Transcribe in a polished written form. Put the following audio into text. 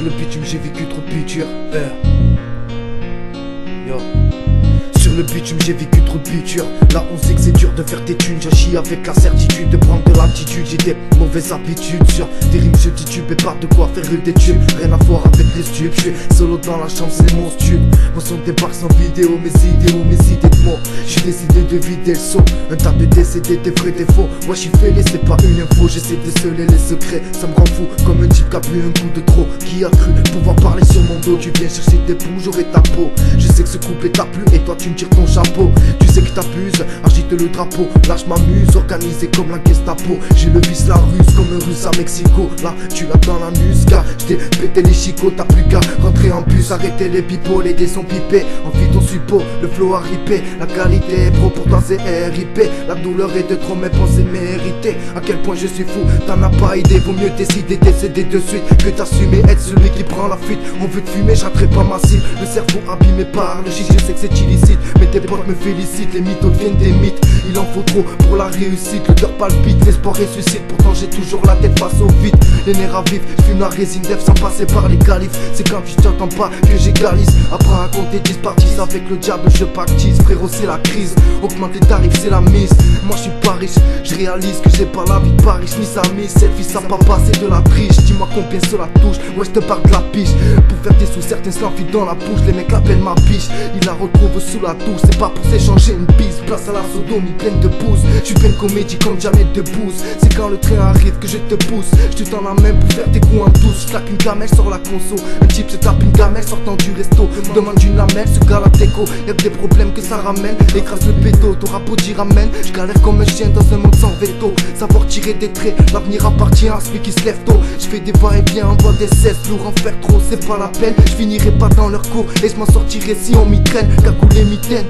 le bitume j'ai vécu trop de butures. Yo. Sur le bitume j'ai vécu trop de butures. Là on sait que c'est dur de faire des thunes. J'agis avec la certitude de prendre de l'altitude. J'ai des mauvaises habitudes sur des rimes je titube et pas de quoi faire des tubes. Rien à voir avec les stupes. Je suis solo dans la chambre c'est mon stup. Mon son débarque sans vidéo, mes idées de mots. J'suis décidé de vider le seau. Un tas de décédés, des vrais défauts. Moi j'suis fêlé, c'est pas une info. J'essaie de sceller les secrets. Ça me rend fou comme un type qui a pris un coup de trop. Qui a cru pouvoir parler sur mon dos. Tu viens chercher tes bouts, j'aurai ta peau. Je sais que ce couplet t'a plu et toi tu me tires ton chapeau. Tu sais que t'abuses, agite le drapeau. Là je m'amuse, organisé comme la Gestapo. J'ai le vice la russe comme un russe à Mexico. Là tu l'as dans la musca. J't'ai pété les chicots, t'as plus qu'à rentrer en bus. Arrêter les pipos, les dés sont pipés. Envie ton suppôt, le flow a ripé. La qualité est pro, pourtant c'est RIP. La douleur est de trop, mes pensées méritées. À quel point je suis fou, t'en as pas idée. Vaut mieux décider décéder de suite que t'assumer être celui qui prend la fuite. On veut te fumer, j'attrape pas ma cible. Le cerveau abîmé par le shit, je sais que c'est illicite. Mais tes potes me félicitent, les mythos deviennent des mythes. Il en faut trop pour la réussite, le cœur palpite, l'espoir ressuscite. Pourtant j'ai toujours la tête face au vide. Les nerfs à vif, j'fume la résine d'Ef sans passer par les califs. C'est quand tu t'entends pas que j'égalise. Après à compter 10 parties avec le diable je pactise. Frérot c'est la crise, augmente les tarifs c'est la mise. Moi je suis pas riche, je réalise que j'ai pas la vie de Paris ni sa mise. Selfie ça papa c'est de la triche. Dis-moi combien cela touche, ouais je te parle de la piche. Pour faire des sous certains se l'enfilent dans la bouche. Les mecs l'appellent ma biche, ils la retrouvent sous la douche. C'est pas pour s'échanger une bise, place à la sodomie pleine de pouces. J'suis pleine comédie comme jamais de pouce. C'est quand le train arrive que je te pousse. Je te tends la main pour faire tes coups en douce. J'claque une gamelle sur la conso. Un type se tape une gamelle sortant du resto. Demande une lamelle, ce gars la déco. Y'a que des problèmes que ça ramène. Écrase le béto, t'auras beau dire ramène. J'galère comme un chien dans un monde sans veto. Savoir tirer des traits, l'avenir appartient à celui qui se lève tôt. J'fais des va-et-vient, envoie des cesses. Lourd en faire trop, c'est pas la peine. J'finirai pas dans leur cours et j'm'en sortirai si on m'y traîne. Cagoule et mitaine.